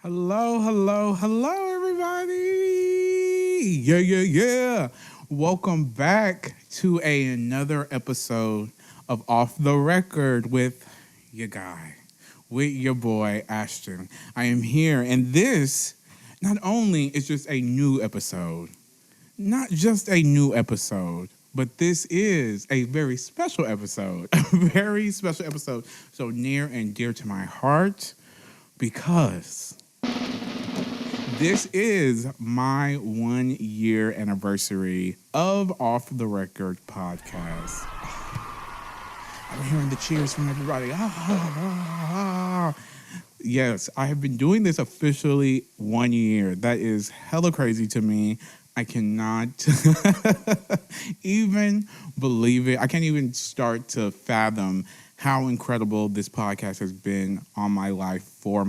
Hello, hello, hello, everybody. Yeah. Welcome back to another episode of Off the Record with your guy, with your boy, Ashton. I am here, and this not only is just a new episode, not just a new episode, but this is a very special episode, a very special episode, so near and dear to my heart because this is my 1 year anniversary of Off the Record podcast. I'm hearing the cheers from everybody. Yes, I have been doing this officially 1 year. That is hella crazy to me. I cannot even believe it. I can't even start to fathom how incredible this podcast has been on my life, for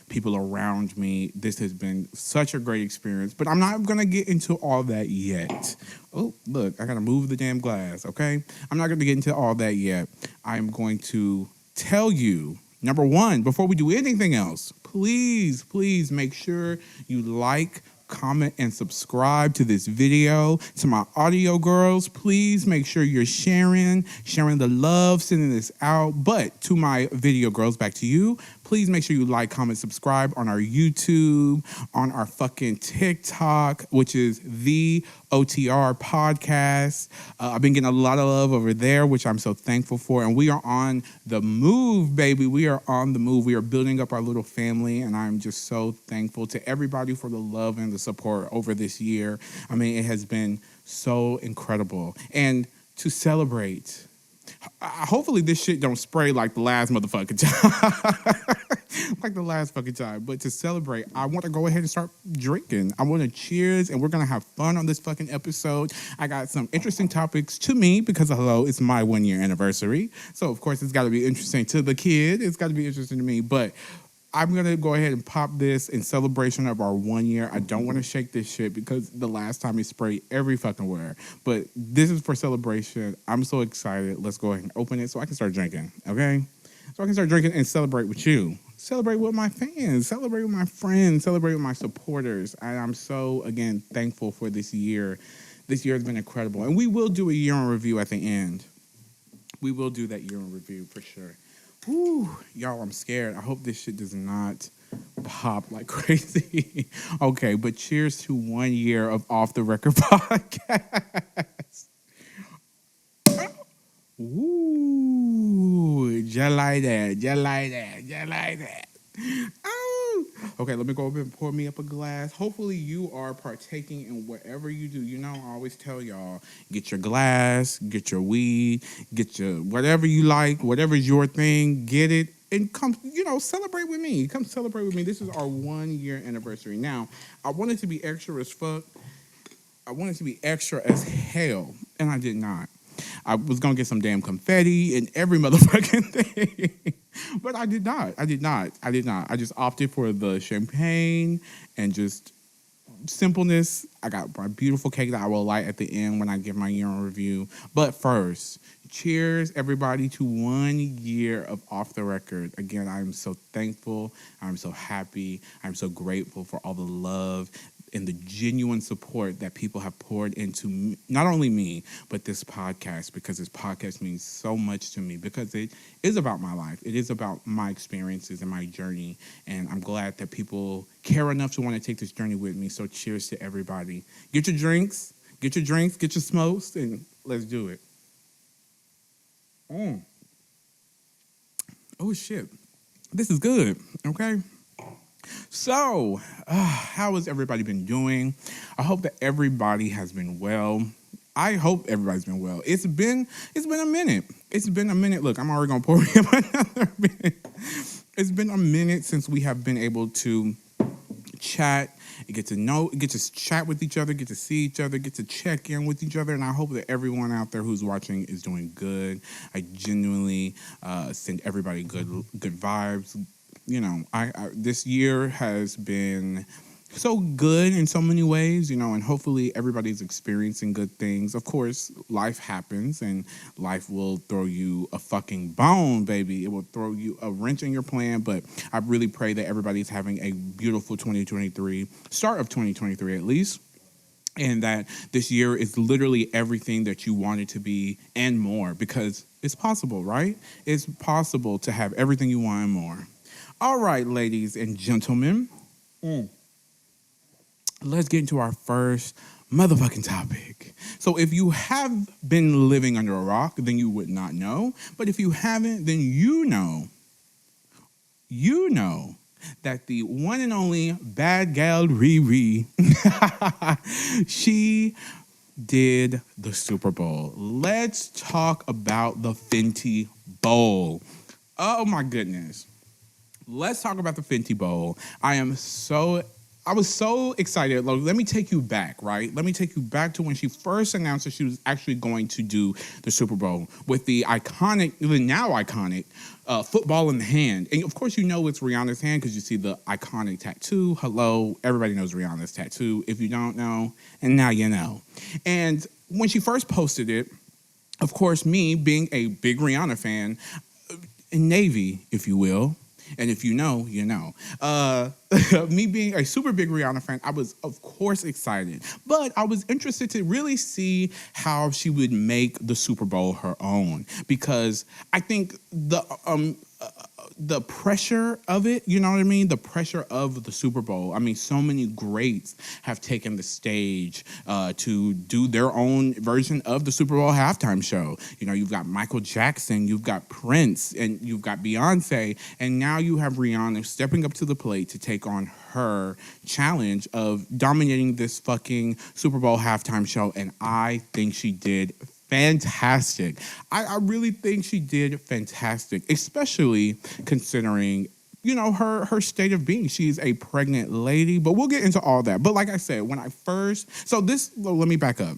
people around me. This has been such a great experience, but I'm not going to get into all that yet. Oh, look, I got to move the damn glass, okay? I'm not going to get into all that yet. I'm going to tell you, number one, before we do anything else, please make sure you like, comment, and subscribe to this video. To my audio girls, please make sure you're sharing the love, sending this out. But to my video girls, back to you. Please make sure you like, comment, subscribe on our YouTube, on our fucking TikTok, which is the OTR podcast. I've been getting a lot of love over there, which I'm so thankful for. And we are on the move, baby. We are on the move. We are building up our little family. And I'm just so thankful to everybody for the love and the support over this year. I mean, it has been so incredible. And to celebrate, hopefully this shit don't spray like the last motherfucking time. But to celebrate, I want to go ahead and start drinking. I want to cheers, and we're going to have fun on this fucking episode. I got some interesting topics to me because, hello, it's my 1 year anniversary. So, of course, it's got to be interesting to the kid. It's got to be interesting to me. But I'm going to go ahead and pop this in celebration of our 1 year. I don't want to shake this shit because the last time it sprayed every fucking where. But this is for celebration. I'm so excited. Let's go ahead and open it so I can start drinking, okay? So I can start drinking and celebrate with you. Celebrate with my fans. Celebrate with my friends. Celebrate with my supporters. And I'm so, again, thankful for this year. This year has been incredible. And we will do a year in review at the end. We will do that year in review for sure. Whew, y'all, I'm scared. I hope this shit does not pop like crazy. Okay, but cheers to 1 year of Off the Record podcast. Ooh, just like that. Oh. Okay, let me go over and pour me up a glass. Hopefully you are partaking in whatever you do. You know, I always tell y'all, get your glass, get your weed, get your whatever you like, whatever's your thing, get it. And come, celebrate with me. Come celebrate with me. This is our 1 year anniversary. Now, I wanted to be extra as fuck. I wanted to be extra as hell, and I did not. I was going to get some damn confetti and every motherfucking thing. But I did not. I just opted for the champagne and just simpleness. I got my beautiful cake that I will light at the end when I give my year in review. But first, cheers, everybody, to 1 year of Off the Record. Again, I'm so thankful. I'm so happy. I'm so grateful for all the love and the genuine support that people have poured into not only me, but this podcast, because this podcast means so much to me, because it is about my life. It is about my experiences and my journey. And I'm glad that people care enough to want to take this journey with me. So cheers to everybody. Get your drinks, get your smokes, and let's do it. Oh, shit. This is good, okay? So, how has everybody been doing? I hope that everybody has been well. I hope everybody's been well. It's been a minute. Look, I'm already gonna pour me up another minute. It's been a minute since we have been able to chat, get to chat with each other, get to see each other, get to check in with each other, and I hope that everyone out there who's watching is doing good. I genuinely send everybody good vibes. I this year has been so good in so many ways, and hopefully everybody's experiencing good things. Of course, life happens and life will throw you a fucking bone, baby. It will throw you a wrench in your plan, but I really pray that everybody's having a beautiful 2023, start of 2023 at least. And that this year is literally everything that you want it to be and more, because it's possible, right? It's possible to have everything you want and more. All right, ladies and gentlemen. Let's get into our first motherfucking topic. So if you have been living under a rock, then you would not know. But if you haven't, then you know that the one and only bad gal Riri, she did the Super Bowl. Let's talk about the Fenty Bowl. Oh my goodness. Let's talk about the Fenty Bowl. I was so excited. Let me take you back, right? Let me take you back to when she first announced that she was actually going to do the Super Bowl with the now iconic, football in the hand. And of course, it's Rihanna's hand because you see the iconic tattoo. Hello, everybody knows Rihanna's tattoo. If you don't know, and now you know. And when she first posted it, of course, me being a big Rihanna fan, in Navy, if you will, and if you know, you know. Me being a super big Rihanna fan, I was, of course, excited. But I was interested to really see how she would make the Super Bowl her own. Because I think the pressure of it, you know what I mean? The pressure of the Super Bowl. I mean, so many greats have taken the stage to do their own version of the Super Bowl halftime show. You've got Michael Jackson, you've got Prince, and you've got Beyonce, and now you have Rihanna stepping up to the plate to take on her challenge of dominating this fucking Super Bowl halftime show, and I think she did fantastic. I really think she did fantastic, especially considering, her state of being. She's a pregnant lady, but we'll get into all that. But like I said, let me back up.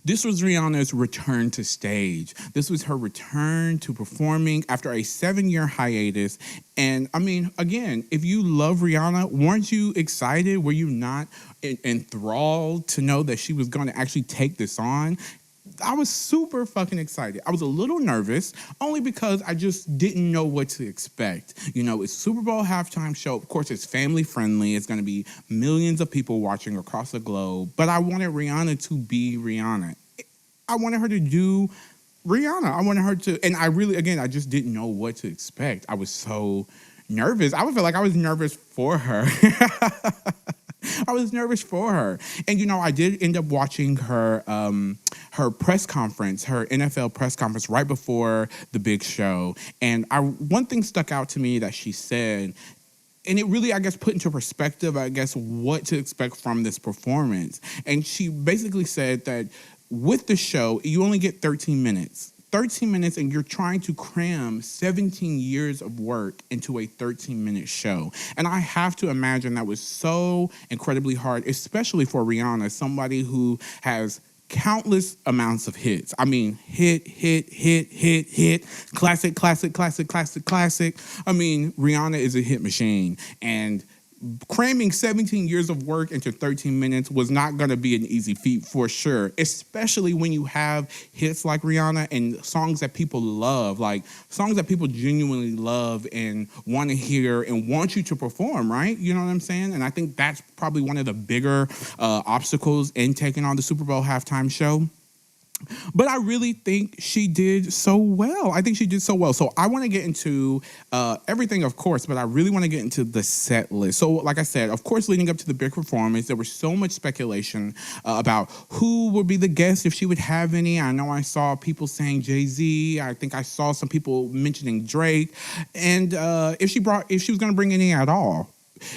This was Rihanna's return to stage. This was her return to performing after a 7-year hiatus. And I mean, again, if you love Rihanna, weren't you excited? Were you not enthralled to know that she was going to actually take this on? I was super fucking excited. I was a little nervous, only because I just didn't know what to expect. It's Super Bowl halftime show. Of course, it's family friendly. It's going to be millions of people watching across the globe. But I wanted Rihanna to be Rihanna. I wanted her to do Rihanna. I wanted her to, and I just didn't know what to expect. I was so nervous. I would feel like I was nervous for her. I was nervous for her. And, I did end up watching her press conference, her NFL press conference right before the big show. And one thing stuck out to me that she said, and it really, I guess, put into perspective, what to expect from this performance. And she basically said that with the show, you only get 13 minutes. 13 minutes, and you're trying to cram 17 years of work into a 13-minute show. And I have to imagine that was so incredibly hard, especially for Rihanna, somebody who has countless amounts of hits. I mean, hit, classic. I mean, Rihanna is a hit machine, and cramming 17 years of work into 13 minutes was not going to be an easy feat for sure, especially when you have hits like Rihanna and songs that people love, like songs that people genuinely love and want to hear and want you to perform, right? You know what I'm saying? And I think that's probably one of the bigger obstacles in taking on the Super Bowl halftime show. But I really think she did so well. So I want to get into everything, of course, but I really want to get into the set list. So like I said, of course, leading up to the big performance, there was so much speculation about who would be the guest, if she would have any. I know I saw people saying Jay-Z. I think I saw some people mentioning Drake. And if she was going to bring any at all.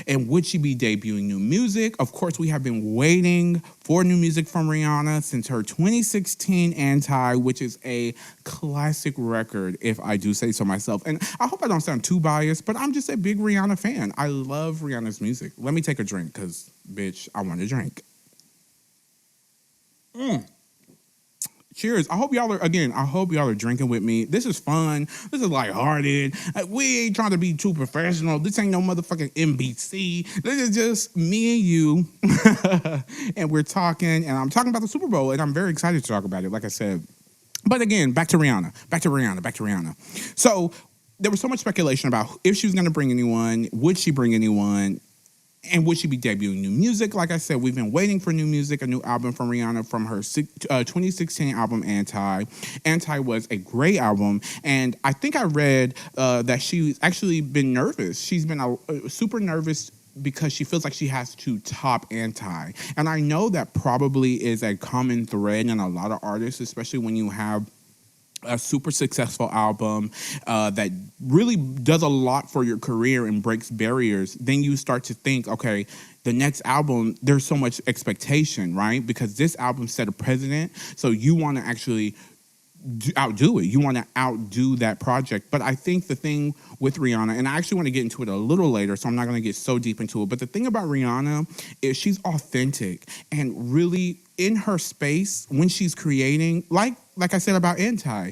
And would she be debuting new music? Of course, we have been waiting for new music from Rihanna since her 2016 Anti, which is a classic record, if I do say so myself. And I hope I don't sound too biased, but I'm just a big Rihanna fan. I love Rihanna's music. Let me take a drink, because, bitch, I want to drink. Cheers. I hope y'all are drinking with me. This is fun. This is lighthearted. We ain't trying to be too professional. This ain't no motherfucking NBC. This is just me and you. And we're talking, and I'm talking about the Super Bowl, and I'm very excited to talk about it, like I said. But again, back to Rihanna. So there was so much speculation about if she was going to bring anyone, would she bring anyone, and would she be debuting new music? Like I said, we've been waiting for new music, a new album from Rihanna from her 2016 album, Anti. Anti was a great album, and I think I read that she's actually been nervous. She's been super nervous because she feels like she has to top Anti. And I know that probably is a common thread in a lot of artists, especially when you have a super successful album that really does a lot for your career and breaks barriers. Then you start to think, okay, the next album, there's so much expectation, right? Because this album set a precedent, so you want to actually outdo it. You want to outdo that project. But I think the thing with Rihanna, and I actually want to get into it a little later, so I'm not going to get so deep into it, but the thing about Rihanna is she's authentic and really in her space when she's creating, like I said about Anti,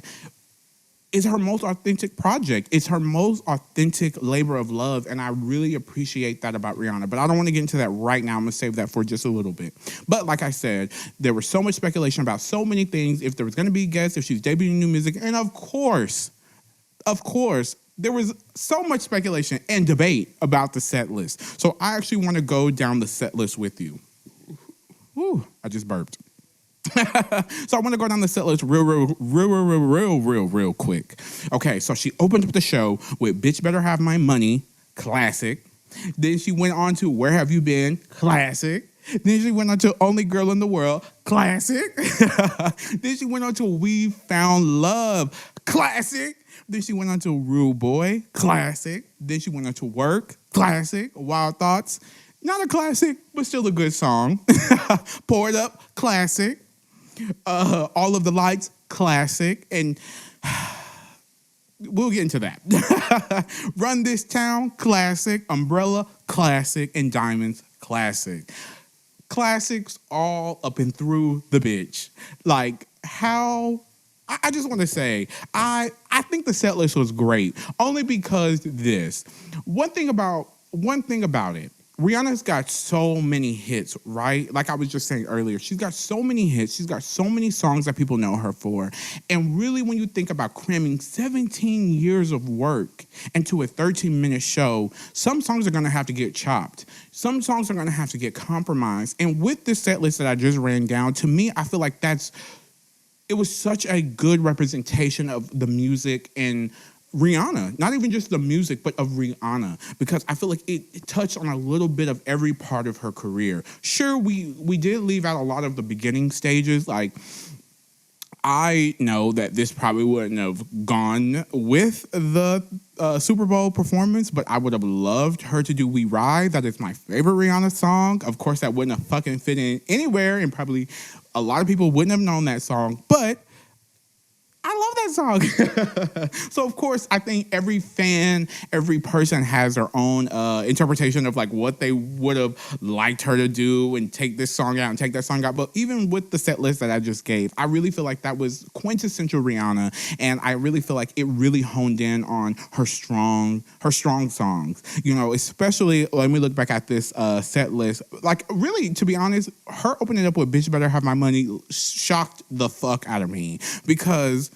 is her most authentic project. It's her most authentic labor of love, and I really appreciate that about Rihanna. But I don't want to get into that right now. I'm going to save that for just a little bit. But like I said, there was so much speculation about so many things, if there was going to be guests, if she's debuting new music, and of course, there was so much speculation and debate about the set list. So I actually want to go down the set list with you. Whew, I just burped. So I want to go down the set list real quick. Okay, so she opened up the show with Bitch Better Have My Money, classic. Then she went on to Where Have You Been, classic. Then she went on to Only Girl in the World, classic. Then she went on to We Found Love, classic. Then she went on to Rude Boy, classic. Then she went on to Work, classic. Wild Thoughts, not a classic, but still a good song. Pour It Up, classic. All of the Lights, classic. And we'll get into that. Run This Town, classic. Umbrella, classic. And Diamonds, classic. Classics all up and through the bitch. Like, how... I just want to say, I think the set list was great, only because this. One thing about it, Rihanna's got so many hits, right? Like I was just saying earlier, she's got so many hits. She's got so many songs that people know her for. And really, when you think about cramming 17 years of work into a 13-minute show, some songs are going to have to get chopped. Some songs are going to have to get compromised. And with this set list that I just ran down, to me, I feel like it was such a good representation of the music and Rihanna, not even just the music, but of Rihanna, because I feel like it touched on a little bit of every part of her career. Sure, we did leave out a lot of the beginning stages. Like, I know that this probably wouldn't have gone with the Super Bowl performance, but I would have loved her to do We Ride. That is my favorite Rihanna song. Of course, that wouldn't have fucking fit in anywhere, and probably a lot of people wouldn't have known that song, but I love that song. So, of course, I think every fan, every person has their own interpretation of like what they would have liked her to do and take this song out and take that song out. But even with the set list that I just gave, I really feel like that was quintessential Rihanna. And I really feel like it really honed in on her strong songs. You know, especially when we look back at this set list, like really, to be honest, her opening up with Bitch Better Have My Money shocked the fuck out of me, because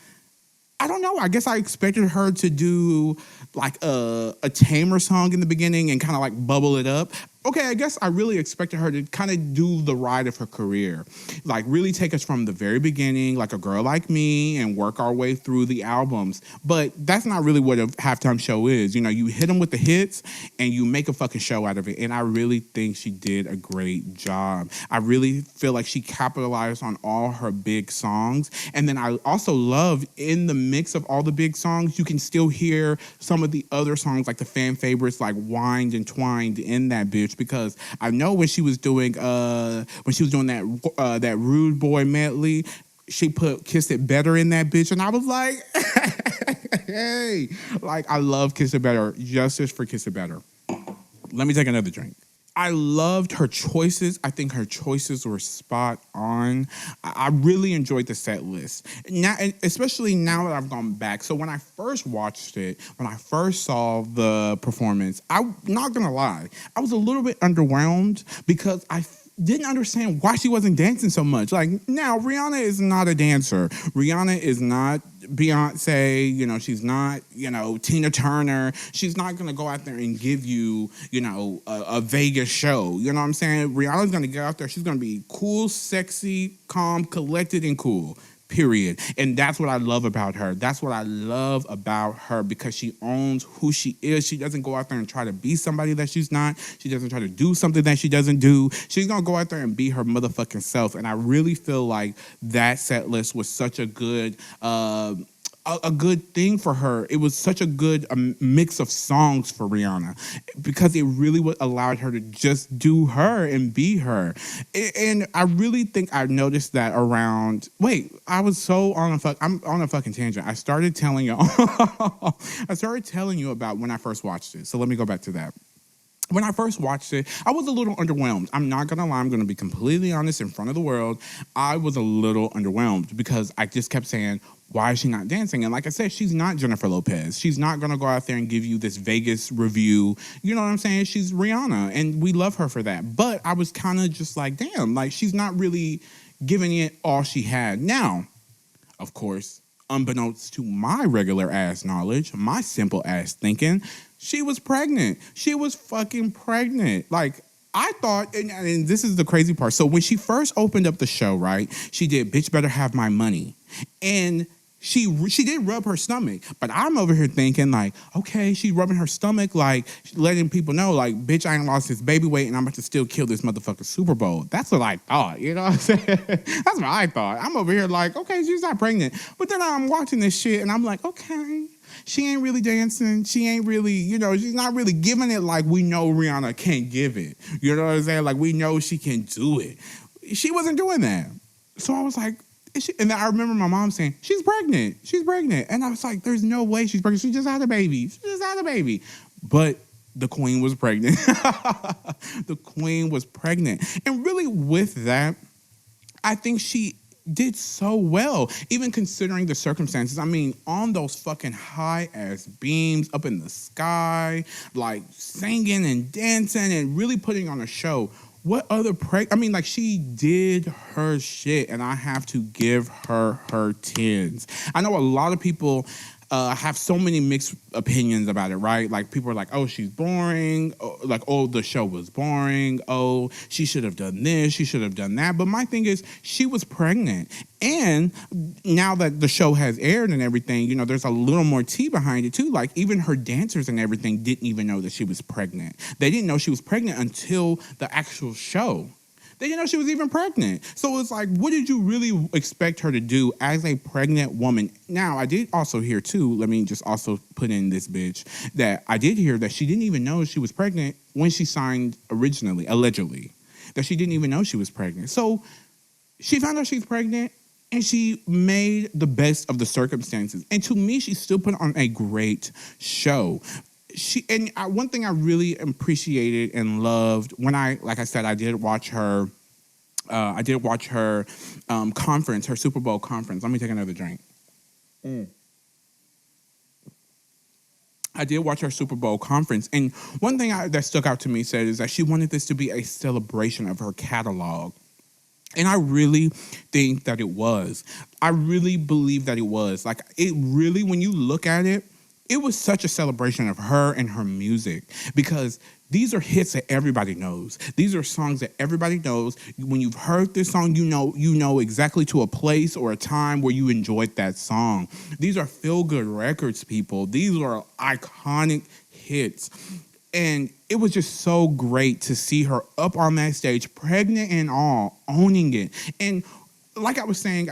I don't know. I guess I expected her to do like a tamer song in the beginning and kind of like bubble it up. Okay, I guess I really expected her to kind of do the ride of her career. Like really take us from the very beginning, like A Girl Like Me, and work our way through the albums. But that's not really what a halftime show is. You know, you hit them with the hits and you make a fucking show out of it. And I really think she did a great job. I really feel like she capitalized on all her big songs. And then I also love in the mix of all the big songs, you can still hear some of the other songs like the fan favorites like Wined and Twined in that bitch. Because I know when she was doing that Rude Boy medley, she put Kiss It Better in that bitch, and I was like, hey, like I love Kiss It Better, justice for Kiss It Better. Let me take another drink. I loved her choices. I think her choices were spot on. I really enjoyed the set list. Now, especially now that I've gone back. So when I first watched it, when I first saw the performance, I'm not gonna lie, I was a little bit underwhelmed because I didn't understand why she wasn't dancing so much. Like, now, Rihanna is not a dancer. Rihanna is not Beyonce, she's not, Tina Turner. She's not going to go out there and give you, a Vegas show. You know what I'm saying? Rihanna's going to get out there. She's going to be cool, sexy, calm, collected, and cool. Period. And that's what I love about her. That's what I love about her because she owns who she is. She doesn't go out there and try to be somebody that she's not. She doesn't try to do something that she doesn't do. She's going to go out there and be her motherfucking self. And I really feel like that set list was such a good a good thing for her. It was such a good mix of songs for Rihanna because it really allowed her to just do her and be her. And I really think I noticed that around. Wait, I was so on I'm on a fucking tangent. I started telling you. I started telling you about when I first watched it. So let me go back to that. When I first watched it, I was a little underwhelmed. I'm not going to lie. I'm going to be completely honest in front of the world. I was a little underwhelmed because I just kept saying, why is she not dancing? And like I said, she's not Jennifer Lopez. She's not going to go out there and give you this Vegas review. You know what I'm saying? She's Rihanna, and we love her for that. But I was kind of just like, damn, like she's not really giving it all she had. Now, of course, unbeknownst to my regular ass knowledge, my simple ass thinking, she was pregnant. She was fucking pregnant. Like, I thought, and this is the crazy part. So when she first opened up the show, right, she did Bitch Better Have My Money. And she did rub her stomach. But I'm over here thinking, like, okay, she's rubbing her stomach, like, letting people know, like, bitch, I ain't lost this baby weight, and I'm about to still kill this motherfucking Super Bowl. That's what I thought, you know what I'm saying? That's what I thought. I'm over here like, okay, she's not pregnant. But then I'm watching this shit, and I'm like, okay, she ain't really dancing. She ain't really, she's not really giving it like we know Rihanna can give it. You know what I'm saying? Like, we know she can do it. She wasn't doing that. So I was like, and I remember my mom saying, she's pregnant. She's pregnant. And I was like, there's no way she's pregnant. She just had a baby. She just had a baby. But the queen was pregnant. The queen was pregnant. And really with that, I think she did so well, even considering the circumstances. I mean, on those fucking high-ass beams up in the sky, like singing and dancing and really putting on a show. What other she did her shit, and I have to give her tens. I know a lot of people have so many mixed opinions about it, right? Like, people are like, oh, she's boring. Like, oh, the show was boring. Oh, she should have done this. She should have done that. But my thing is, she was pregnant. And now that the show has aired and everything, there's a little more tea behind it, too. Like, even her dancers and everything didn't even know that she was pregnant. They didn't know she was pregnant until the actual show. They didn't know she was even pregnant. So it's like, what did you really expect her to do as a pregnant woman? Now, I did also hear, too, let me just also put in this bitch, that I did hear that she didn't even know she was pregnant when she signed originally, allegedly, that she didn't even know she was pregnant. So she found out she's pregnant, and she made the best of the circumstances. And to me, she still put on a great show. One thing I really appreciated and loved when like I said, I did watch her. I did watch her conference, her Super Bowl conference. Let me take another drink. I did watch her Super Bowl conference, and one thing that stuck out to me said is that she wanted this to be a celebration of her catalog. And I really think that it was. I really believe that it was. Like, it really, when you look at it, it was such a celebration of her and her music, because these are hits that everybody knows. These are songs that everybody knows. When you've heard this song, you know exactly to a place or a time where you enjoyed that song. These are feel-good records, people. These are iconic hits. And it was just so great to see her up on that stage, pregnant and all, owning it. And like I was saying,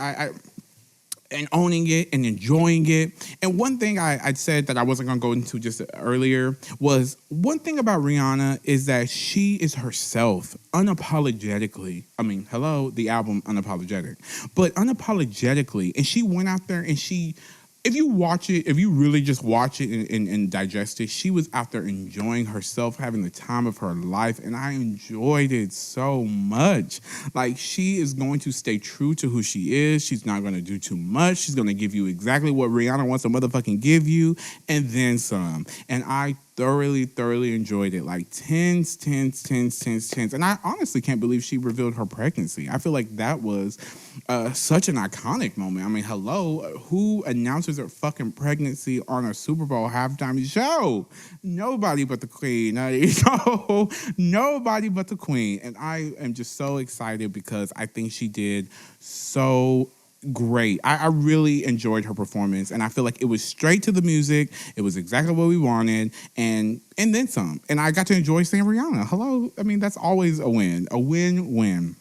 and owning it and enjoying it. And one thing I said that I wasn't going to go into just earlier was, one thing about Rihanna is that she is herself unapologetically. I mean, hello, the album Unapologetic. But unapologetically. And she went out there and she if you watch it, if you really just watch it and digest it, she was out there enjoying herself, having the time of her life, and I enjoyed it so much. Like, she is going to stay true to who she is. She's not going to do too much. She's going to give you exactly what Rihanna wants to motherfucking give you, and then some. And I thoroughly enjoyed it. Like, tens. And I honestly can't believe she revealed her pregnancy. I feel like that was such an iconic moment. I mean, hello, who announces their fucking pregnancy on a Super Bowl halftime show? Nobody but the queen. No, nobody but the queen. And I am just so excited because I think she did so great. I really enjoyed her performance, and I feel like it was straight to the music. It was exactly what we wanted, and then some. And I got to enjoy seeing Rihanna. Hello, I mean, that's always a win-win.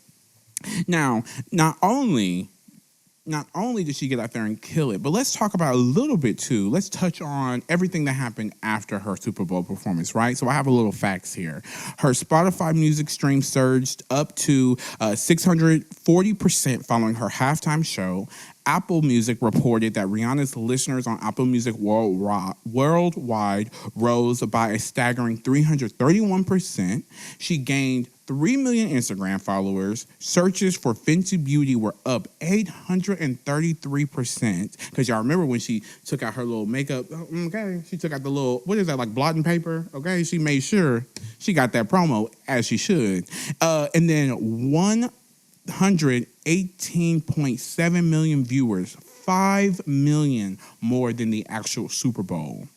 Now, not only did she get out there and kill it, but let's talk about a little bit too. Let's touch on everything that happened after her Super Bowl performance, right? So I have a little facts here. Her Spotify music stream surged up to 640% following her halftime show. Apple Music reported that Rihanna's listeners on Apple Music worldwide rose by a staggering 331%. She gained 3 million Instagram followers. Searches for Fenty Beauty were up 833%. Because y'all remember when she took out her little makeup, okay? She took out the little, what is that, like blotting paper? Okay, she made sure she got that promo as she should. And then 118.7 million viewers, 5 million more than the actual Super Bowl.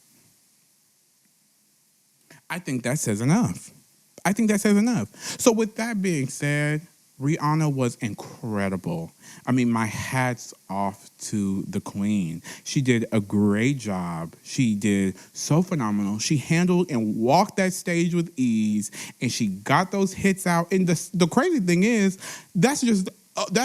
I think that says enough. So with that being said, Rihanna was incredible. I mean, my hat's off to the queen. She did a great job. She did so phenomenal. She handled and walked that stage with ease, and she got those hits out. And the crazy thing is, that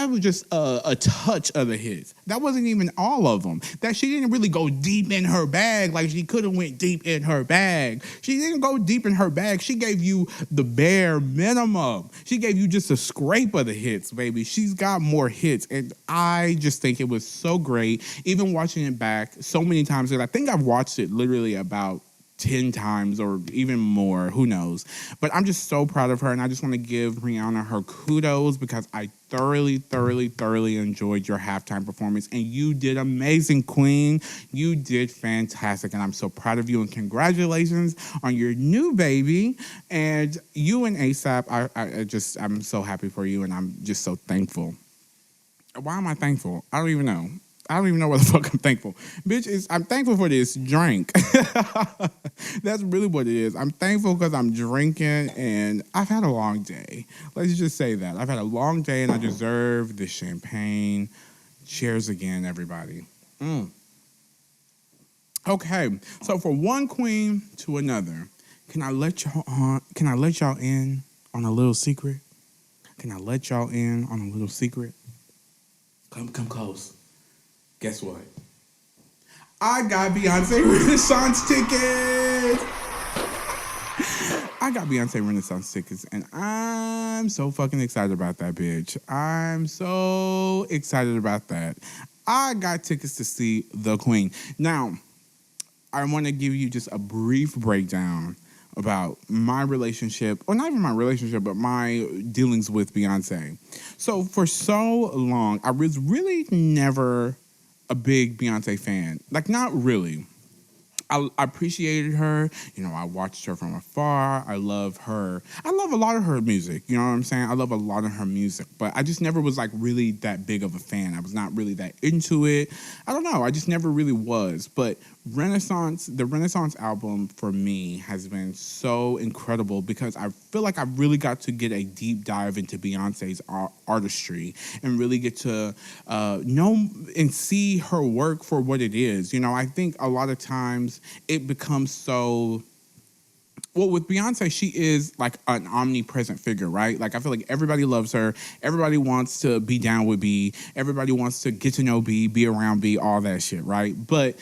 was just a touch of the hits. That wasn't even all of them. That she didn't really go deep in her bag like she could have went deep in her bag. She didn't go deep in her bag. She gave you the bare minimum. She gave you just a scrape of the hits, baby. She's got more hits, and I just think it was so great. Even watching it back so many times, and I think I've watched it literally about 10 times or even more, who knows. But I'm just so proud of her, and I just want to give Rihanna her kudos because I thoroughly enjoyed your halftime performance, and you did amazing, queen. You did fantastic, and I'm so proud of you, and congratulations on your new baby. And you and ASAP, I'm so happy for you, and I'm just so thankful. Why am I thankful? I don't even know what the fuck I'm thankful. Bitch, I'm thankful for this drink. That's really what it is. I'm thankful because I'm drinking and I've had a long day. Let's just say that. I've had a long day and I deserve the champagne. Cheers again, everybody. Okay, so from one queen to another, can I let y'all in on a little secret? Come close. Guess what? I got Beyonce Renaissance tickets. And I'm so fucking excited about that, bitch. I'm so excited about that. I got tickets to see the queen. Now, I want to give you just a brief breakdown about my relationship, or not even my relationship, but my dealings with Beyonce. So for so long, I was really never a big Beyonce fan. Like, not really. I appreciated her. You know, I watched her from afar. I love her. I love a lot of her music. You know what I'm saying? I love a lot of her music. But I just never was, like, really that big of a fan. I was not really that into it. I don't know. I just never really was. But the Renaissance album for me has been so incredible because I feel like I really got to get a deep dive into Beyonce's artistry and really get to know and see her work for what it is. You know, I think a lot of times it becomes so... Well, with Beyonce, she is like an omnipresent figure, right? Like, I feel like everybody loves her. Everybody wants to be down with B. Everybody wants to get to know B, be around B, all that shit, right? But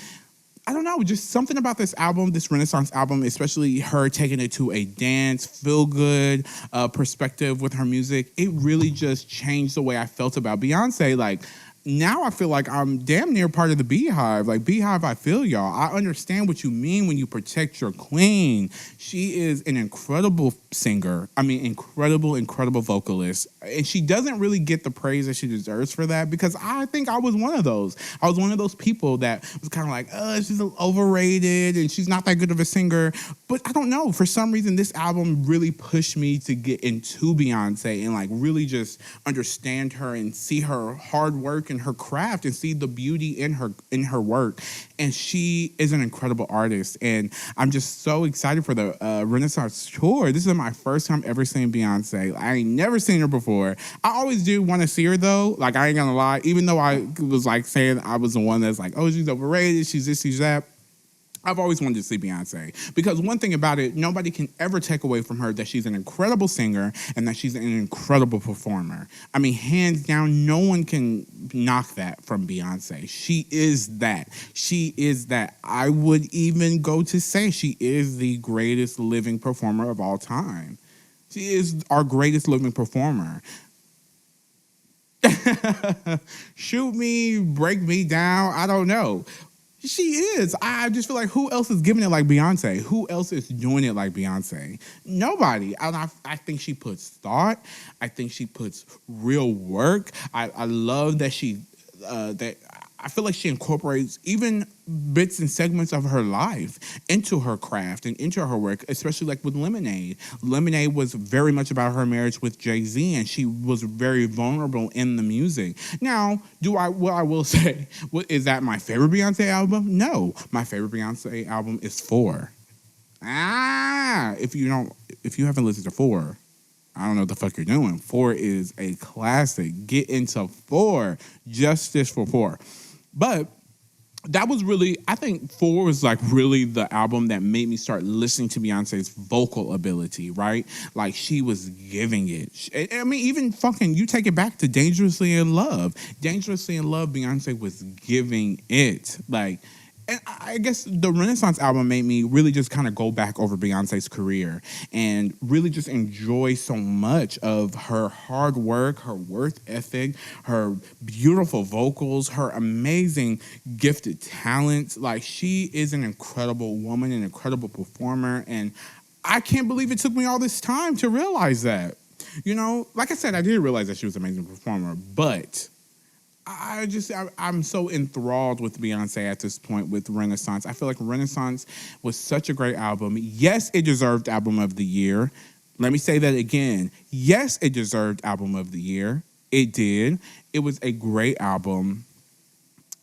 I don't know, just something about this album, this Renaissance album, especially her taking it to a dance, feel-good perspective with her music, it really just changed the way I felt about Beyonce. Like, now I feel like I'm damn near part of the Beehive. Like, Beehive, I feel y'all. I understand what you mean when you protect your queen. She is an incredible singer. I mean, incredible vocalist. And she doesn't really get the praise that she deserves for that, because I think I was one of those. I was one of those people that was kind of like, she's overrated and she's not that good of a singer. But I don't know. For some reason, this album really pushed me to get into Beyonce and like really just understand her and see her hard work and her craft and see the beauty in her work. And she is an incredible artist, and I'm just so excited for the Renaissance tour. This is my first time ever seeing Beyonce. I ain't never seen her before. I always do want to see her though. Like, I ain't gonna lie, even though I was like saying I was the one that's like, oh, she's overrated, she's this, she's that. I've always wanted to see Beyonce, because one thing about it, nobody can ever take away from her that she's an incredible singer and that she's an incredible performer. I mean, hands down, no one can knock that from Beyonce. She is that. She is that. I would even go to say she is the greatest living performer of all time. She is our greatest living performer. Shoot me, break me down, I don't know. She is. I just feel like, who else is giving it like Beyonce? Who else is doing it like Beyonce? Nobody. And I think she puts thought. I think she puts real work. I love that I feel like she incorporates even bits and segments of her life into her craft and into her work, especially like with Lemonade. Lemonade was very much about her marriage with Jay-Z, and she was very vulnerable in the music. Now, what I will say, is that my favorite Beyonce album? No. My favorite Beyonce album is 4. If you haven't listened to 4, I don't know what the fuck you're doing. 4 is a classic. Get into 4. Justice for 4. But that was really, I think 4 was like really the album that made me start listening to Beyonce's vocal ability, right? Like, she was giving it. I mean, even fucking, you take it back to Dangerously in Love. Dangerously in Love, Beyonce was giving it. Like, and I guess the Renaissance album made me really just kind of go back over Beyonce's career and really just enjoy so much of her hard work, her work ethic, her beautiful vocals, her amazing gifted talent. Like, she is an incredible woman, an incredible performer, and I can't believe it took me all this time to realize that. You know, like I said, I did realize that she was an amazing performer, but I'm so enthralled with Beyonce at this point with Renaissance. I feel like Renaissance was such a great album. Yes, it deserved Album of the Year. Let me say that again. Yes, it deserved Album of the Year. It did. It was a great album.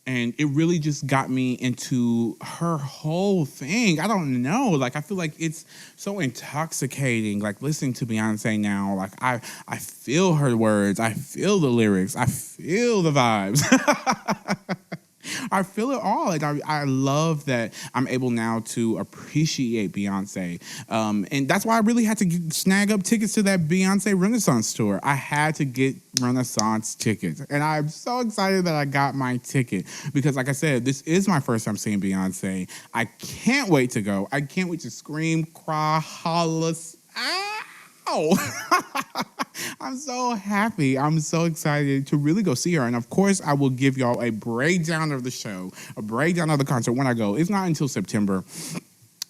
And it really just got me into her whole thing. I don't know. Like, I feel like it's so intoxicating. Like, listening to Beyonce now, like, I feel her words. I feel the lyrics. I feel the vibes. I feel it all. Like, I love that I'm able now to appreciate Beyonce. And that's why I really had to snag up tickets to that Beyonce Renaissance tour. I had to get Renaissance tickets. And I'm so excited that I got my ticket because, like I said, this is my first time seeing Beyonce. I can't wait to go. I can't wait to scream, cry, holler. Ow! I'm so happy. I'm so excited to really go see her. And of course, I will give y'all a breakdown of the show, a breakdown of the concert when I go. It's not until September,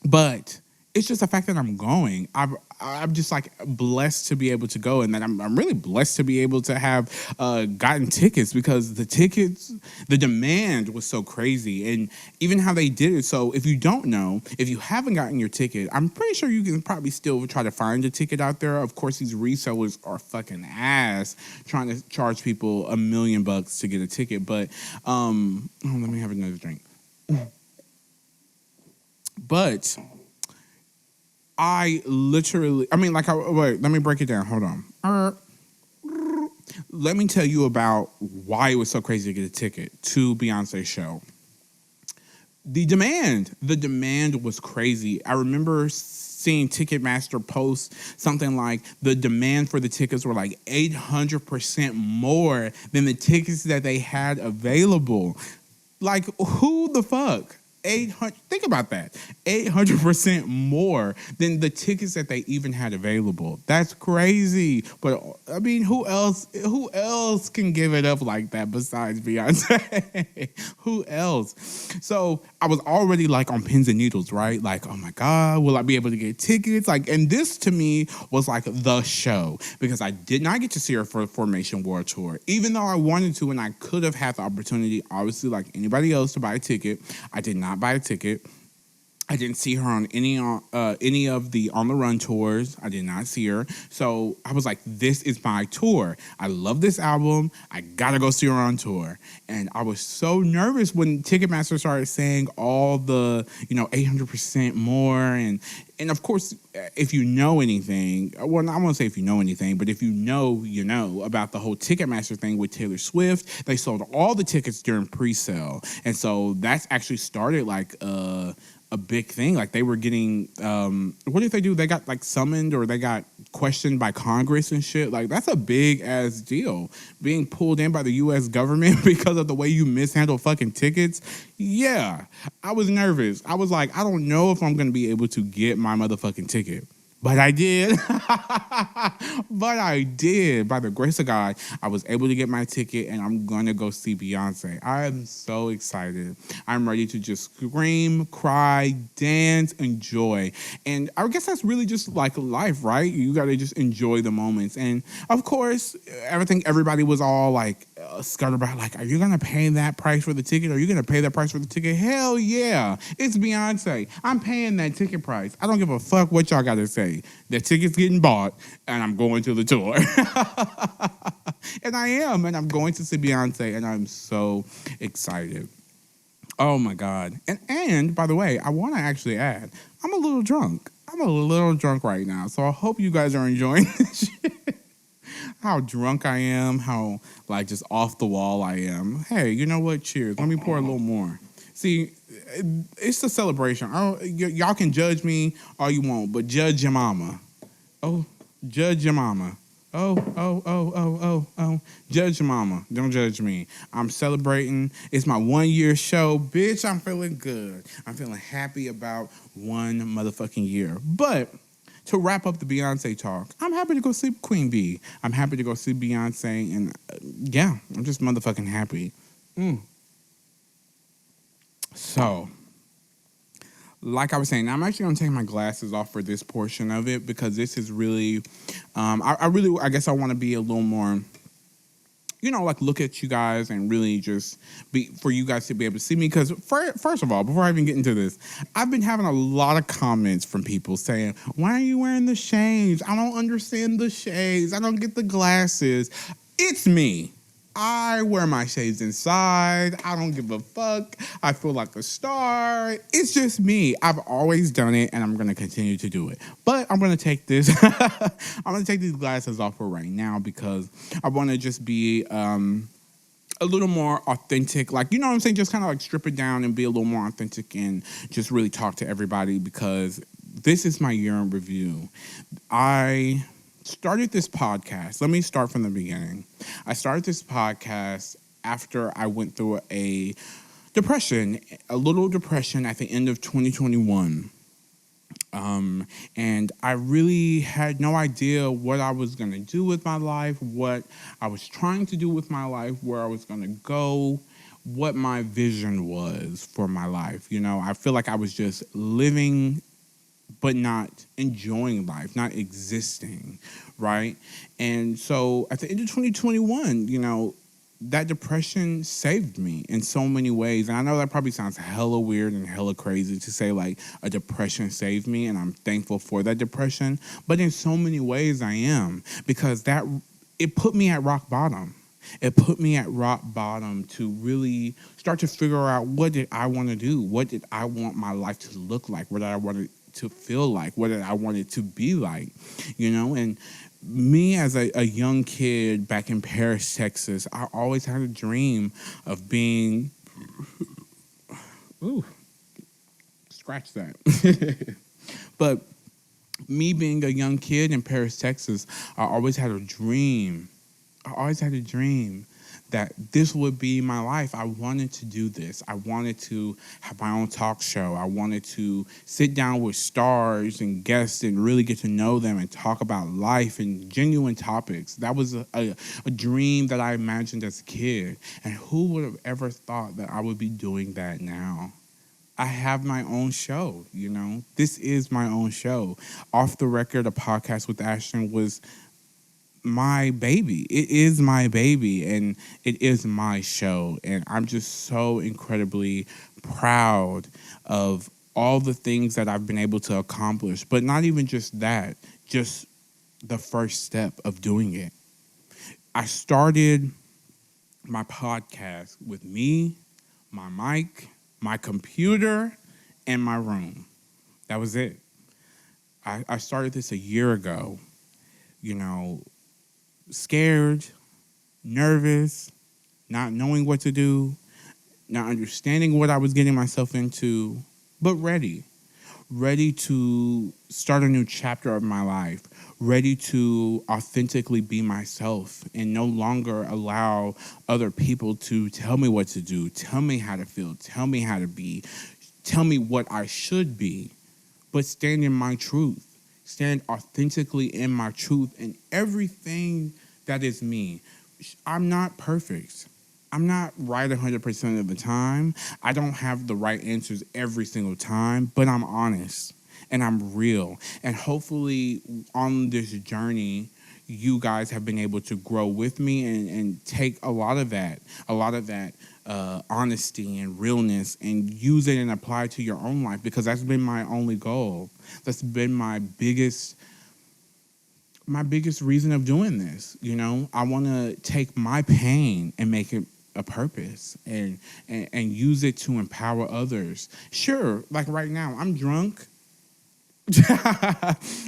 but it's just the fact that I'm going. I'm just like blessed to be able to go, and that I'm really blessed to be able to have gotten tickets because the demand was so crazy, and even how they did it. So if you don't know, if you haven't gotten your ticket, I'm pretty sure you can probably still try to find a ticket out there. Of course, these resellers are fucking ass trying to charge people $1 million to get a ticket. But let me have another drink. But wait, let me break it down. Hold on. Let me tell you about why it was so crazy to get a ticket to Beyonce's show. The demand was crazy. I remember seeing Ticketmaster post something like the demand for the tickets were like 800% more than the tickets that they had available. Like, who the fuck? 800. Think about that. 800% more than the tickets that they even had available. That's crazy. But I mean, who else? Who else can give it up like that besides Beyonce? Who else? So I was already like on pins and needles, right? Like, oh my God, will I be able to get tickets? Like, and this to me was like the show because I did not get to see her for Formation World Tour, even though I wanted to and I could have had the opportunity, obviously, like anybody else, to buy a ticket. I did not buy a ticket. I didn't see her on any of the On the Run tours. I did not see her. So I was like, this is my tour. I love this album. I got to go see her on tour. And I was so nervous when Ticketmaster started saying all the, 800% more. And of course, if you know anything, well, I won't say if you know anything, but if you know about the whole Ticketmaster thing with Taylor Swift, they sold all the tickets during pre-sale. And so that's actually started like a big thing. Like they were getting, what did they do? They got like summoned or they got questioned by Congress and shit. Like that's a big ass deal. Being pulled in by the U.S. government because of the way you mishandle fucking tickets. Yeah, I was nervous. I was like, I don't know if I'm going to be able to get my motherfucking ticket. But I did. But I did. By the grace of God, I was able to get my ticket, and I'm going to go see Beyonce. I am so excited. I'm ready to just scream, cry, dance, enjoy. And I guess that's really just like life, right? You got to just enjoy the moments. And, of course, everybody was all like scared about, like, are you going to pay that price for the ticket? Are you going to pay that price for the ticket? Hell yeah. It's Beyonce. I'm paying that ticket price. I don't give a fuck what y'all got to say. The ticket's getting bought, and I'm going to the tour. And I am, and I'm going to see Beyonce, and I'm so excited. Oh, my God. And by the way, I want to actually add, I'm a little drunk. I'm a little drunk right now, so I hope you guys are enjoying this shit. How drunk I am, how, like, just off the wall I am. Hey, you know what? Cheers. Let me pour a little more. See, it's a celebration. Y'all can judge me all you want, but judge your mama. Oh, judge your mama. Oh. Judge your mama. Don't judge me. I'm celebrating. It's my 1 year show. Bitch, I'm feeling good. I'm feeling happy about 1 motherfucking year. But to wrap up the Beyonce talk, I'm happy to go see Queen Bee. I'm happy to go see Beyonce. And yeah, I'm just motherfucking happy. So, like I was saying, I'm actually going to take my glasses off for this portion of it because this is really, I guess I want to be a little more, like look at you guys and really just for you guys to be able to see me. Because first of all, before I even get into this, I've been having a lot of comments from people saying, why are you wearing the shades? I don't understand the shades. I don't get the glasses. It's me. I wear my shades inside. I don't give a fuck. I feel like a star. It's just me. I've always done it, and I'm going to continue to do it. But I'm going to take this. I'm going to take these glasses off for right now because I want to just be a little more authentic. Like, you know what I'm saying? Just kind of like strip it down and be a little more authentic and just really talk to everybody because this is my year in review. I started this podcast. Let me start from the beginning. I started this podcast after I went through a little depression at the end of 2021. And I really had no idea what I was going to do with my life, what I was trying to do with my life, where I was going to go, what my vision was for my life. I feel like I was just living but not enjoying life, not existing, right? And so at the end of 2021, that depression saved me in so many ways. And I know that probably sounds hella weird and hella crazy to say, like, a depression saved me, and I'm thankful for that depression. But in so many ways I am, because it put me at rock bottom. It put me at rock bottom to really start to figure out, what did I want to do? What did I want my life to look like? What did I want to feel like? What did I want it to be like? And me as a young kid back in Paris, Texas, I always had a dream of being, scratch that. But me being a young kid in Paris, Texas, I always had a dream that this would be my life. I wanted to do this. I wanted to have my own talk show. I wanted to sit down with stars and guests and really get to know them and talk about life and genuine topics. That was a dream that I imagined as a kid. And who would have ever thought that I would be doing that now? I have my own show, you know. This is my own show. Off the Record, a podcast with Ashton was my baby. It is my baby, and it is my show. And I'm just so incredibly proud of all the things that I've been able to accomplish. But not even just that, just the first step of doing it. I started my podcast with me, my mic, my computer, and my room. That was it. I started this a year ago, you know, scared, nervous, not knowing what to do, not understanding what I was getting myself into, but ready to start a new chapter of my life, ready to authentically be myself and no longer allow other people to tell me what to do, tell me how to feel, tell me how to be, tell me what I should be, but stand in my truth, stand authentically in my truth and everything that is me. I'm not perfect. I'm not right 100% of the time. I don't have the right answers every single time, but I'm honest and I'm real. And hopefully on this journey, you guys have been able to grow with me and take a lot of that honesty and realness and use it and apply it to your own life, because that's been my only goal. That's been my biggest reason of doing this. You know, I want to take my pain and make it a purpose and use it to empower others. Sure, like right now, I'm drunk.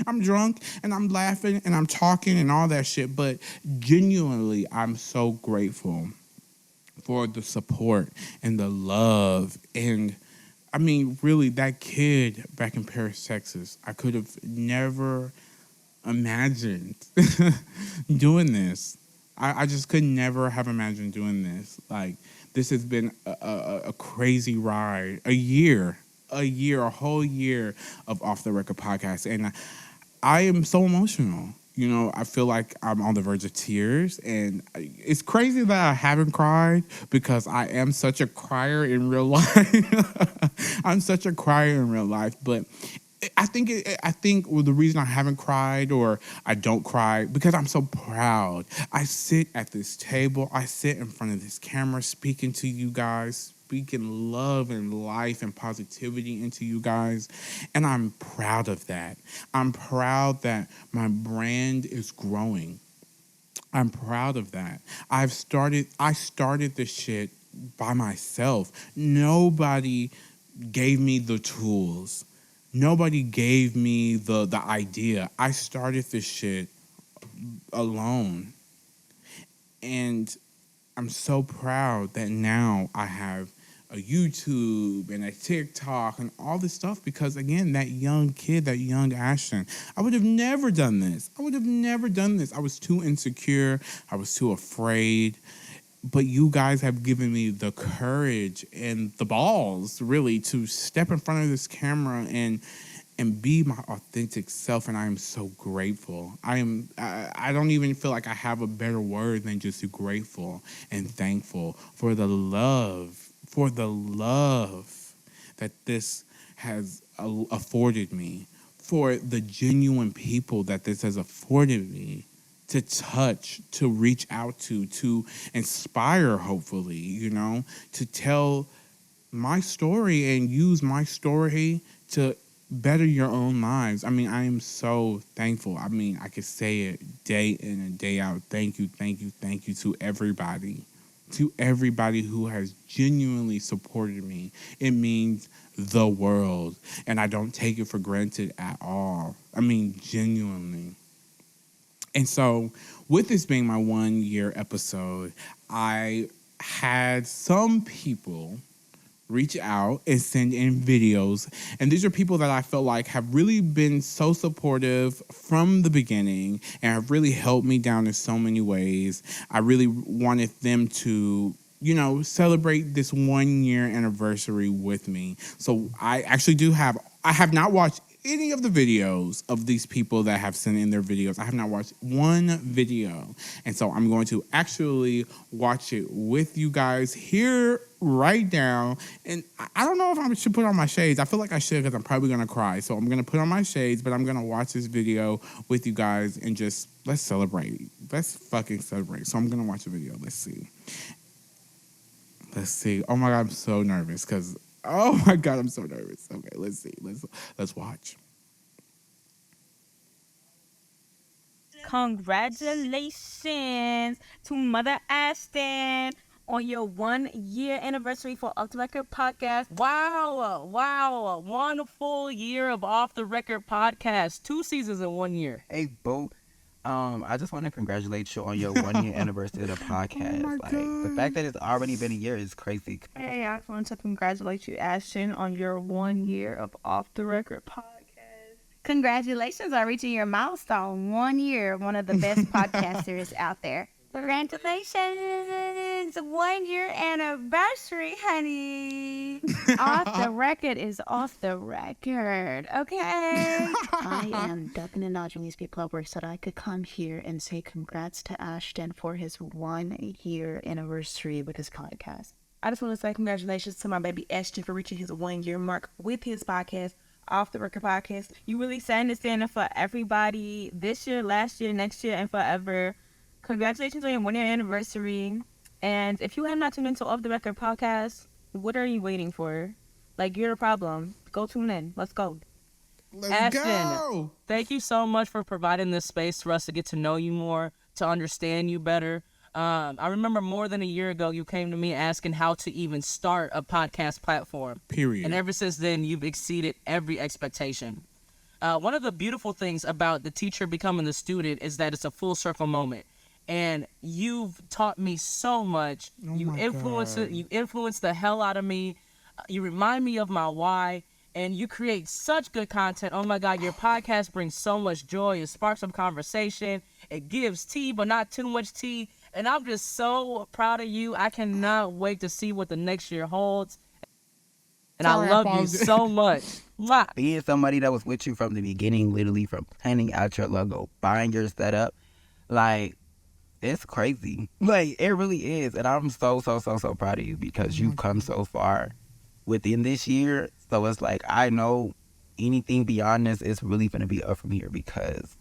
I'm drunk and I'm laughing and I'm talking and all that shit, but genuinely, I'm so grateful for the support and the love. And I mean, really, that kid back in Paris, Texas, I could have never imagined doing this. I just could never have imagined doing this. Like, this has been a crazy ride. A whole year of Off the Record podcast. And I am so emotional. You know, I feel like I'm on the verge of tears. And it's crazy that I haven't cried, because I am such a crier in real life. I'm such a crier in real life. But I think the reason I haven't cried or I don't cry, because I'm so proud. I sit at this table, I sit in front of this camera speaking to you guys, speaking love and life and positivity into you guys, and I'm proud of that. I'm proud that my brand is growing. I'm proud of that. I started this shit by myself. Nobody gave me the tools. Nobody gave me the idea. I started this shit alone. And I'm so proud that now I have a YouTube and a TikTok and all this stuff, because, again, that young kid, that young Ashton, I would have never done this. I was too insecure. I was too afraid. But you guys have given me the courage and the balls, really, to step in front of this camera and be my authentic self, and I am so grateful. I don't even feel like I have a better word than just grateful and thankful for the love that this has afforded me, for the genuine people that this has afforded me to touch, to reach out to inspire, hopefully, you know, to tell my story and use my story to better your own lives. I mean, I am so thankful. I mean, I could say it day in and day out. Thank you to everybody who has genuinely supported me. It means the world, and I don't take it for granted at all. I mean, genuinely. And so, with this being my 1 year episode, I had some people reach out and send in videos. And these are people that I feel like have really been so supportive from the beginning and have really helped me down in so many ways. I really wanted them to, celebrate this 1 year anniversary with me. So I have not watched any of the videos of these people that have sent in their videos. I have not watched one video. And so I'm going to actually watch it with you guys here right now. And I don't know if I should put on my shades. I feel like I should because I'm probably going to cry. So I'm going to put on my shades, but I'm going to watch this video with you guys and just let's celebrate. Let's fucking celebrate. So I'm going to watch the video. Let's see. Oh my God, I'm so nervous because oh my God, I'm so nervous. Okay, let's see. Let's watch. Congratulations to Mother Ashton on your 1 year anniversary for Off the Record Podcast. Wow, a wonderful year of Off the Record Podcast. 2 seasons in 1 year. Hey, Bo. I just want to congratulate you on your 1 year anniversary of the podcast. Oh my God. The fact that it's already been a year is crazy. Hey, I just wanted to congratulate you, Ashton, on your 1 year of Off the Record Podcast. Congratulations on reaching your milestone. 1 year, one of the best podcasters out there. Congratulations! 1 year anniversary, honey. Off the record is off the record, okay? I am ducking and dodging these people at work so that I could come here and say congrats to Ashton for his 1 year anniversary with his podcast. I just want to say congratulations to my baby Ashton for reaching his 1 year mark with his podcast, Off the Record Podcast. You really setting the standard for everybody this year, last year, next year, and forever. Congratulations on your 1 year anniversary. And if you have not tuned into Off the Record Podcast, what are you waiting for? Like, you're the problem. Go tune in. Let's go. Let's Ashton, go. thank you so much for providing this space for us to get to know you more, to understand you better. I remember more than a year ago, you came to me asking how to even start a podcast platform. Period. And ever since then, you've exceeded every expectation. One of the beautiful things about the teacher becoming the student is that it's a full circle moment. And you've taught me so much. Oh You my influenced God. you influenced the hell out of me. You remind me of my why. And you create such good content. Oh my God, your podcast brings so much joy. It sparks some conversation. It gives tea, but not too much tea. And I'm just so proud of you. I cannot wait to see what the next year holds. And Sorry, I I love you paused it. so much. Mwah. Being somebody that was with you from the beginning, literally from planning out your logo, buying your setup, like, it's crazy. Like, it really is. And I'm so proud of you because you've come so far within this year. So it's like, I know anything beyond this is really going to be up from here because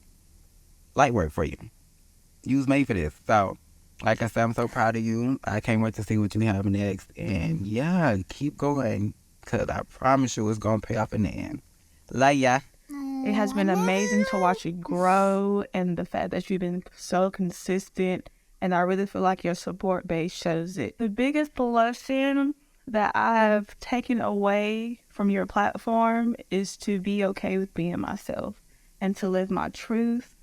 light work for you. You was made for this. So, like I said, I'm so proud of you. I can't wait to see what you have next. And yeah, keep going because I promise you it's going to pay off in the end. Love ya. It has been amazing to watch you grow, and the fact that you've been so consistent, and I really feel like your support base shows it. The biggest blessing that I've taken away from your platform is to be okay with being myself and to live my truth.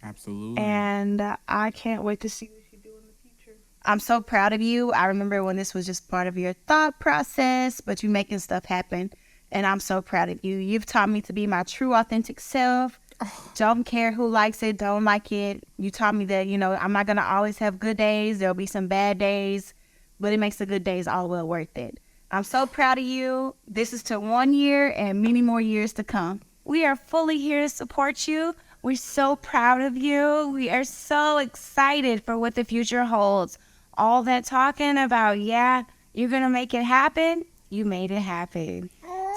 Absolutely. And I can't wait to see what you do in the future. I'm so proud of you. I remember when this was just part of your thought process, but you making stuff happen. And I'm so proud of you. You've taught me to be my true, authentic self. Don't care who likes it, don't like it. You taught me that, I'm not going to always have good days. There'll be some bad days, but it makes the good days all well worth it. I'm so proud of you. This is to 1 year and many more years to come. We are fully here to support you. We're so proud of you. We are so excited for what the future holds. All that talking about, yeah, you're going to make it happen. You made it happen.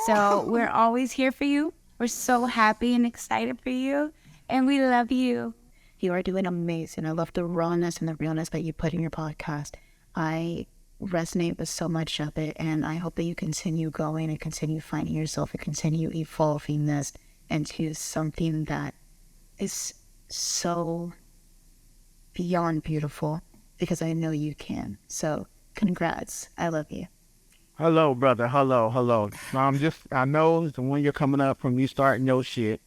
So we're always here for you. We're so happy and excited for you. And we love you. You are doing amazing. I love the rawness and the realness that you put in your podcast. I resonate with so much of it. And I hope that you continue going and continue finding yourself and continue evolving this into something that is so beyond beautiful, because I know you can. So congrats. I love you. Hello, brother. Hello. I know it's the 1 year coming up from you starting your shit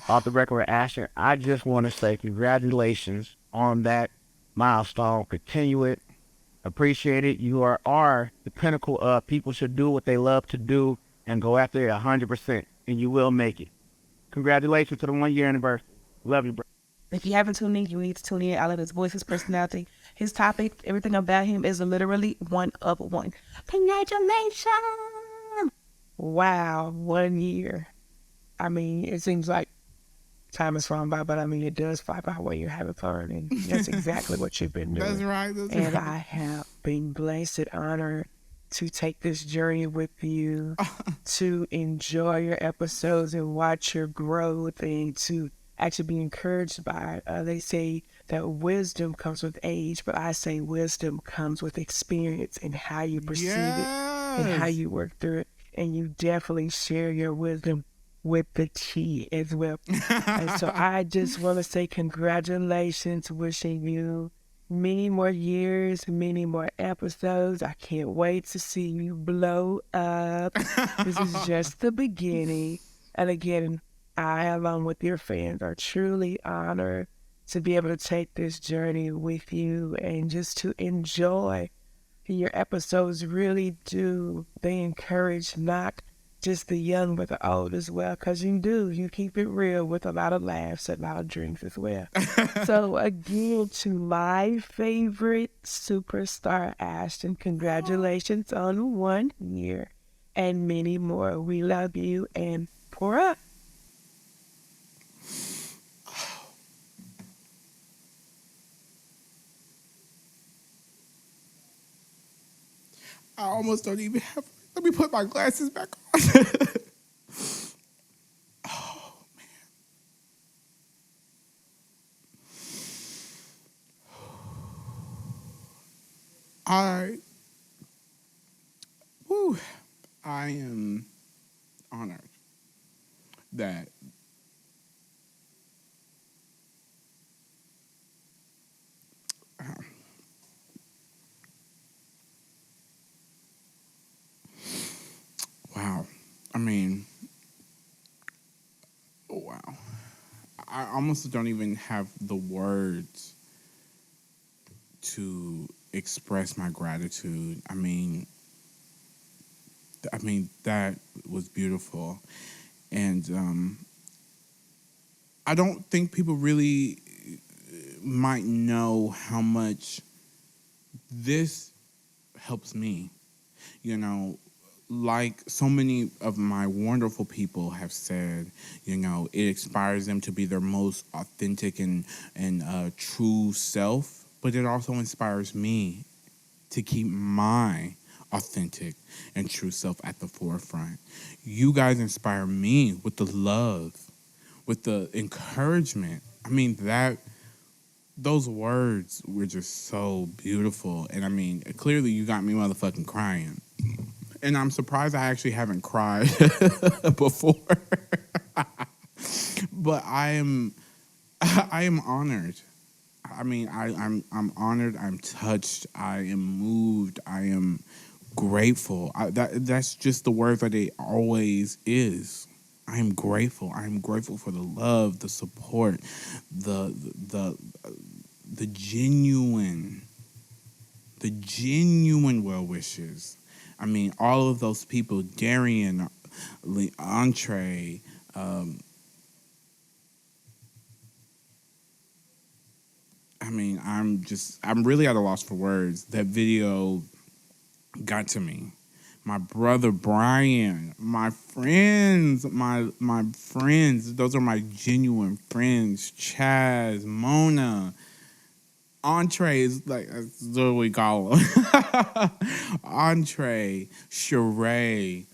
off the record with Ashton. I just want to say congratulations on that milestone. Continue it. Appreciate it. You are the pinnacle of people should do what they love to do and go after it 100%, and you will make it. Congratulations to the 1 year anniversary. Love you, bro. If you haven't tuned in, you need to tune in. I love his voice, his personality, his topic, everything about him is literally one of one. Congratulations! Wow, 1 year. I mean, it seems like time has flown by, but I mean, it does fly by when you're having fun, and that's exactly what you've been doing. That's right. And I have been blessed and honored to take this journey with you, to enjoy your episodes and watch your growth, and to actually be encouraged by it. They say that wisdom comes with age, but I say wisdom comes with experience and how you perceive it and how you work through it. And you definitely share your wisdom with the tea as well. And so I just want to say congratulations, wishing you many more years, many more episodes. I can't wait to see you blow up. This is just the beginning. And again, I, along with your fans, are truly honored to be able to take this journey with you and just to enjoy your episodes. Really do. They encourage not just the young, but the old as well, because you do. You keep it real with a lot of laughs and a lot of drinks as well. So again, to my favorite superstar, Ashton, congratulations on 1 year and many more. We love you, and pour up. I almost don't even have. Let me put my glasses back on. Oh, man. I am honored that wow. I mean, wow. I almost don't even have the words to express my gratitude. I mean, that was beautiful. And I don't think people really might know how much this helps me. You know, like so many of my wonderful people have said, you know, it inspires them to be their most authentic and true self, but it also inspires me to keep my authentic and true self at the forefront. You guys inspire me with the love, with the encouragement. I mean, those words were just so beautiful. And I mean, clearly you got me motherfucking crying. And I'm surprised I actually haven't cried before. But I am honored. I mean, I'm honored. I'm touched. I am moved. I am grateful. That's just the word that it always is. I am grateful. I am grateful for the love, the support, the genuine well wishes. I mean, all of those people, Darian, Entree, I mean, I'm really at a loss for words. That video got to me. My brother Brian, my friends, my friends, those are my genuine friends. Chaz, Mona, Entree is like, that's what we call them. Entree, Sheree,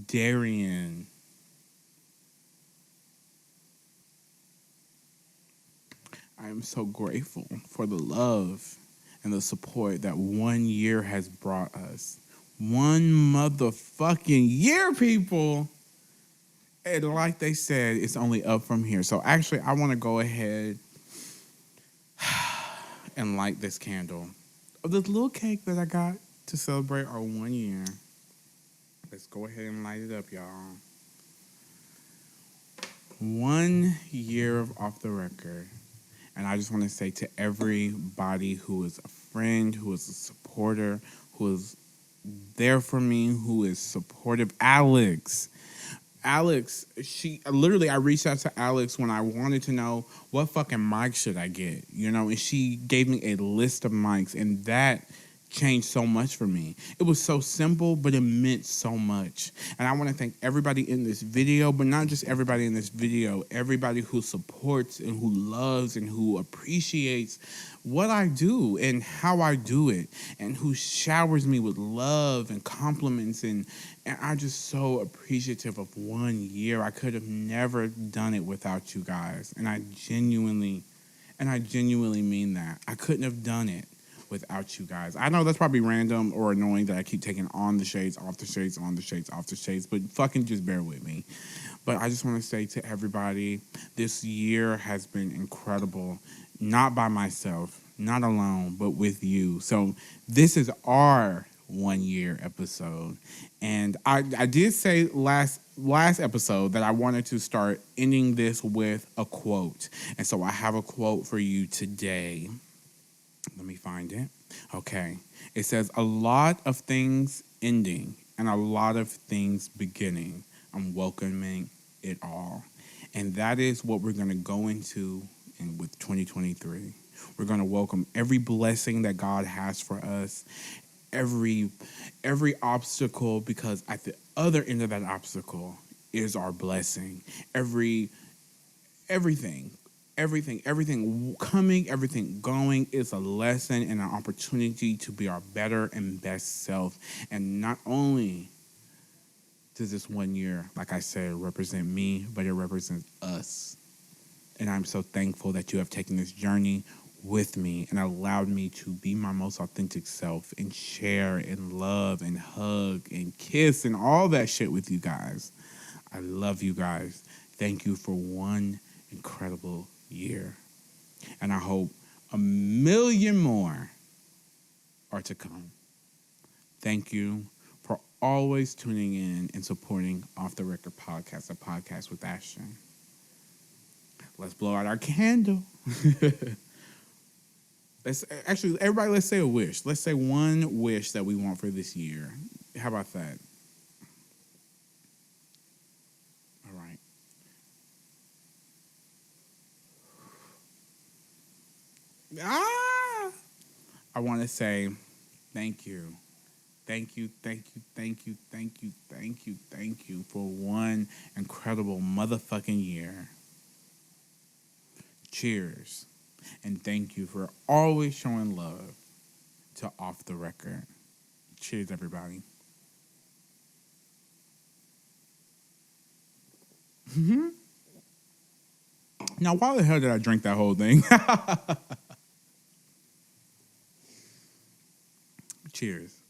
Darian. I am so grateful for the love and the support that 1 year has brought us. 1 motherfucking year, people. And like they said, it's only up from here. So actually, I want to go ahead and light this candle of this little cake that I got to celebrate our 1 year. Let's go ahead and light it up, y'all. 1 year of Off the Record. And I just want to say to everybody who is a friend, who is a supporter, who is there for me, who is supportive, Alex, I reached out to Alex when I wanted to know what fucking mic should I get, and she gave me a list of mics, and that changed so much for me. It was so simple, but it meant so much. And I want to thank everybody in this video, but not just everybody in this video, everybody who supports and who loves and who appreciates what I do and how I do it, and who showers me with love and compliments, and I'm just so appreciative of 1 year. I could have never done it without you guys, and I genuinely mean that. I couldn't have done it without you guys. I know that's probably random or annoying that I keep taking on the shades, off the shades, on the shades, off the shades, but fucking just bear with me. But I just want to say to everybody, this year has been incredible. Not by myself, not alone, but with you. So this is our 1 year episode. And I did say last episode that I wanted to start ending this with a quote. And so I have a quote for you today. Let me find it. Okay. It says, a lot of things ending and a lot of things beginning. I'm welcoming it all. And that is what we're going to go into with 2023. We're going to welcome every blessing that God has for us, every obstacle, because at the other end of that obstacle is our blessing. Everything coming, everything going is a lesson and an opportunity to be our better and best self. And not only does this 1 year, like I said, represent me, but it represents us. And I'm so thankful that you have taken this journey with me and allowed me to be my most authentic self and share and love and hug and kiss and all that shit with you guys. I love you guys. Thank you for 1 incredible year. And I hope 1 million more are to come. Thank you for always tuning in and supporting Off the Record Podcast, a podcast with Ashton. Let's blow out our candle. Let's say a wish. Let's say one wish that we want for this year. How about that? All right. I want to say thank you. Thank you for 1 incredible motherfucking year. Cheers. And thank you for always showing love to Off the Record. Cheers, everybody. Now, why the hell did I drink that whole thing? Cheers.